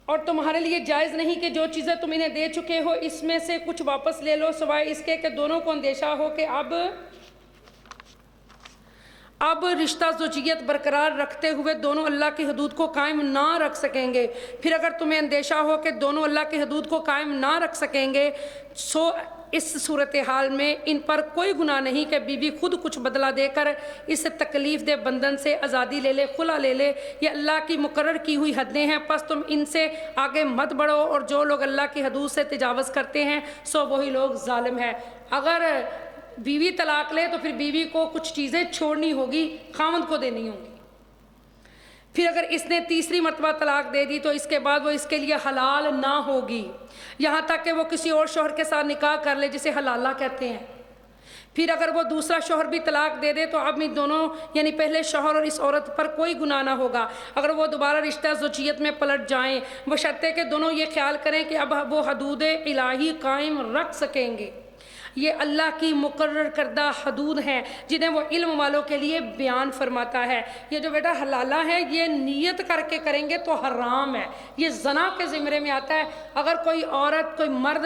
اور تمہارے لیے جائز نہیں کہ جو چیزیں تم انہیں دے چکے ہو اس میں سے کچھ واپس لے لو، سوائے اس کے کہ دونوں کو اندیشہ ہو کہ اب رشتہ زوجیت برقرار رکھتے ہوئے دونوں اللہ کی حدود کو قائم نہ رکھ سکیں گے۔ پھر اگر تمہیں اندیشہ ہو کہ دونوں اللہ کی حدود کو قائم نہ رکھ سکیں گے، سو اس صورتحال میں ان پر کوئی گناہ نہیں کہ بیوی خود کچھ بدلہ دے کر اس تکلیف دہ بندھن سے آزادی لے لے، خلا لے لے۔ یہ اللہ کی مقرر کی ہوئی حدیں ہیں، پس تم ان سے آگے مت بڑھو، اور جو لوگ اللہ کی حدود سے تجاوز کرتے ہیں سو وہی لوگ ظالم ہیں۔ اگر بیوی طلاق لے تو پھر بیوی کو کچھ چیزیں چھوڑنی ہوگی، خاوند کو دینی ہوگی۔ پھر اگر اس نے تیسری مرتبہ طلاق دے دی تو اس کے بعد وہ اس کے لیے حلال نہ ہوگی یہاں تک کہ وہ کسی اور شوہر کے ساتھ نکاح کر لے، جسے حلالہ کہتے ہیں۔ پھر اگر وہ دوسرا شوہر بھی طلاق دے دے تو اب ان دونوں یعنی پہلے شوہر اور اس عورت پر کوئی گناہ نہ ہوگا اگر وہ دوبارہ رشتہ زوجیت میں پلٹ جائیں، بشرطے کہ دونوں یہ خیال کریں کہ اب وہ حدود الہی قائم رکھ سکیں گے۔ یہ اللہ کی مقرر کردہ حدود ہیں جنہیں وہ علم والوں کے لیے بیان فرماتا ہے۔ یہ جو بیٹا حلالہ ہے یہ نیت کر کے کریں گے تو حرام ہے، یہ زنا کے زمرے میں آتا ہے۔ اگر کوئی عورت کوئی مرد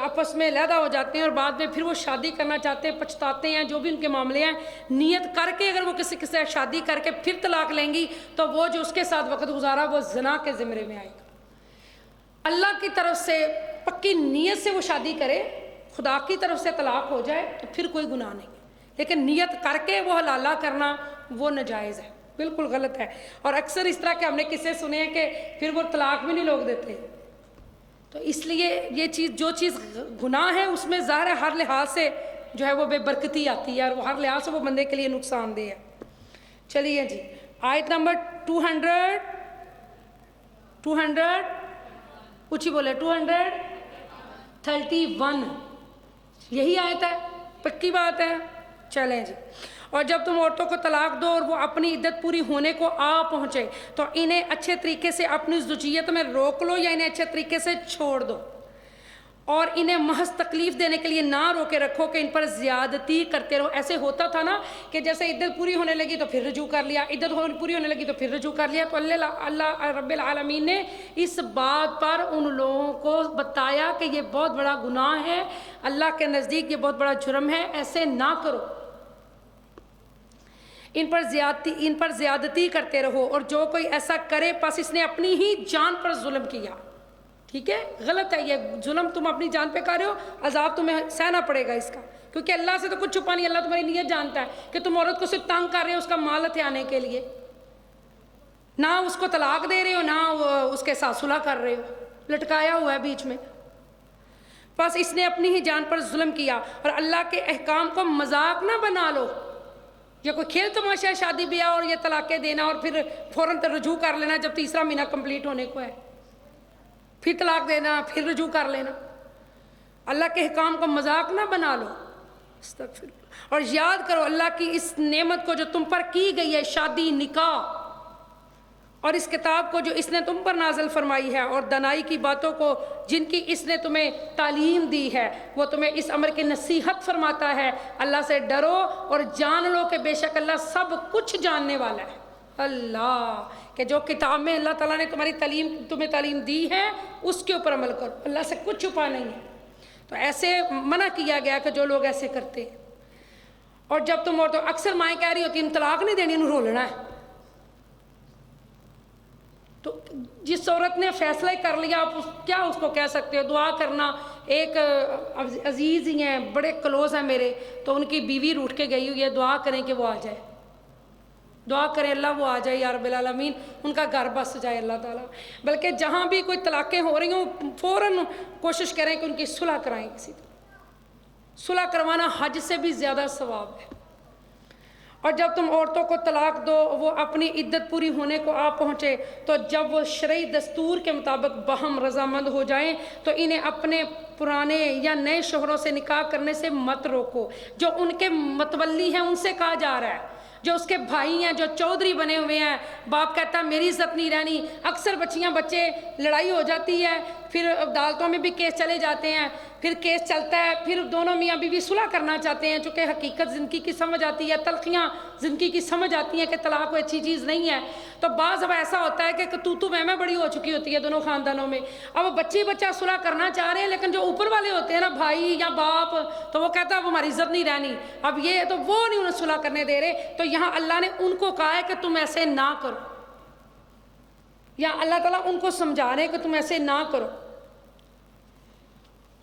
آپس میں علیحدہ ہو جاتے ہیں اور بعد میں پھر وہ شادی کرنا چاہتے ہیں، پچھتاتے ہیں، جو بھی ان کے معاملے ہیں، نیت کر کے اگر وہ کسی کے ساتھ شادی کر کے پھر طلاق لیں گی تو وہ جو اس کے ساتھ وقت گزارا وہ زنا کے زمرے میں آئے گا۔ اللہ کی طرف سے پکی نیت سے وہ شادی کرے، خدا کی طرف سے طلاق ہو جائے تو پھر کوئی گناہ نہیں ہے، لیکن نیت کر کے وہ حلالہ کرنا وہ ناجائز ہے، بالکل غلط ہے۔ اور اکثر اس طرح کے ہم نے قصے سنے ہیں کہ پھر وہ طلاق بھی نہیں لوگ دیتے۔ تو اس لیے یہ چیز جو چیز گناہ ہے اس میں ظاہر ہے ہر لحاظ سے جو ہے وہ بے برکتی آتی ہے اور وہ ہر لحاظ سے وہ بندے کے لیے نقصان دہ ہے۔ چلیے جی، آیت نمبر 200 اونچی بولے 231 یہی آیت ہے، پکی بات ہے۔ چلیں جی، اور جب تم عورتوں کو طلاق دو اور وہ اپنی عدت پوری ہونے کو آ پہنچے تو انہیں اچھے طریقے سے اپنی زوجیت میں روک لو یا انہیں اچھے طریقے سے چھوڑ دو، اور انہیں محض تکلیف دینے کے لیے نہ روکے رکھو کہ ان پر زیادتی کرتے رہو۔ ایسے ہوتا تھا نا کہ جیسے عدت پوری ہونے لگی تو پھر رجوع کر لیا، عدت پوری ہونے لگی تو پھر رجوع کر لیا۔ تو اللہ رب العالمین نے اس بات پر ان لوگوں کو بتایا کہ یہ بہت بڑا گناہ ہے، اللہ کے نزدیک یہ بہت بڑا جرم ہے، ایسے نہ کرو، ان پر زیادتی کرتے رہو، اور جو کوئی ایسا کرے پس اس نے اپنی ہی جان پر ظلم کیا۔ ٹھیک ہے، غلط ہے یہ ظلم، تم اپنی جان پہ کر رہے ہو، عذاب تمہیں سہنا پڑے گا اس کا، کیونکہ اللہ سے تو کچھ چھپا نہیں، اللہ تمہاری نیت جانتا ہے کہ تم عورت کو صرف تنگ کر رہے ہو اس کا مال ہتھیانے کے لیے، نہ اس کو طلاق دے رہے ہو نہ اس کے ساتھ صلح کر رہے ہو، لٹکایا ہوا ہے بیچ میں۔ بس اس نے اپنی ہی جان پر ظلم کیا، اور اللہ کے احکام کو مذاق نہ بنا لو۔ یہ کوئی کھیل تماشا ہے شادی بیاہ اور یہ طلاقیں دینا اور پھر فوراً رجوع کر لینا جب تیسرا مہینہ کمپلیٹ ہونے کو ہے، پھر طلاق دینا پھر رجوع کر لینا۔ اللہ کے احکام کو مذاق نہ بنا لو، استغفر اللہ۔ اور یاد کرو اللہ کی اس نعمت کو جو تم پر کی گئی ہے، شادی نکاح، اور اس کتاب کو جو اس نے تم پر نازل فرمائی ہے، اور دانائی کی باتوں کو جن کی اس نے تمہیں تعلیم دی ہے، وہ تمہیں اس امر کی نصیحت فرماتا ہے۔ اللہ سے ڈرو اور جان لو کہ بے شک اللہ سب کچھ جاننے والا ہے۔ اللہ کہ جو کتاب میں اللہ تعالیٰ نے تمہیں تعلیم دی ہے اس کے اوپر عمل کرو، اللہ سے کچھ چھپا نہیں ہے۔ تو ایسے منع کیا گیا کہ جو لوگ ایسے کرتے ہیں۔ اور جب تم عورتوں، اکثر مائیں کہہ رہی ہوتی ہیں طلاق نہیں دینی، انہوں رولنا ہے۔ تو جس عورت نے فیصلہ کر لیا آپ کیا اس کو کہہ سکتے ہو؟ دعا کرنا، ایک عزیز ہی ہیں، بڑے کلوز ہیں میرے، تو ان کی بیوی روٹھ کے گئی ہوئی ہے، دعا کریں کہ وہ آ جائے، دعا کریں اللہ وہ آ جائے یا رب العالمین، ان کا گھر بس جائے اللہ تعالیٰ۔ بلکہ جہاں بھی کوئی طلاقیں ہو رہی ہوں فوراً کوشش کریں کہ ان کی صلح کرائیں، کسی طرح صلح کروانا حج سے بھی زیادہ ثواب ہے۔ اور جب تم عورتوں کو طلاق دو وہ اپنی عدت پوری ہونے کو آ پہنچے تو جب وہ شرعی دستور کے مطابق باہم رضامند ہو جائیں تو انہیں اپنے پرانے یا نئے شوہروں سے نکاح کرنے سے مت روکو۔ جو ان کے متولی ہیں ان سے کہا جا رہا ہے، جو اس کے بھائی ہیں، جو چودھری بنے ہوئے ہیں، باپ کہتا ہے میری عزت نہیں رہنی، اکثر بچے لڑائی ہو جاتی ہے، پھر عدالتوں میں بھی کیس چلے جاتے ہیں، پھر کیس چلتا ہے، پھر دونوں میاں بیوی صلح کرنا چاہتے ہیں، چونکہ حقیقت زندگی کی سمجھ آتی ہے، تلخیاں زندگی کی سمجھ آتی ہیں کہ طلاق کوئی اچھی چیز نہیں ہے، تو بعض اب ایسا ہوتا ہے کہ تو میں بڑی ہو چکی ہوتی ہے دونوں خاندانوں میں، اب بچہ صلح کرنا چاہ رہے ہیں، لیکن جو اوپر والے ہوتے ہیں نا بھائی یا باپ، تو وہ کہتا ہے اب ہماری عزت نہیں رہنی، اب یہ تو وہ نہیں انہیں صلح کرنے دے رہے، تو یہاں اللہ نے ان کو کہا ہے کہ تم ایسے نہ کرو، یا اللہ تعالیٰ ان کو سمجھا رہے ہیں کہ تم ایسے نہ کرو۔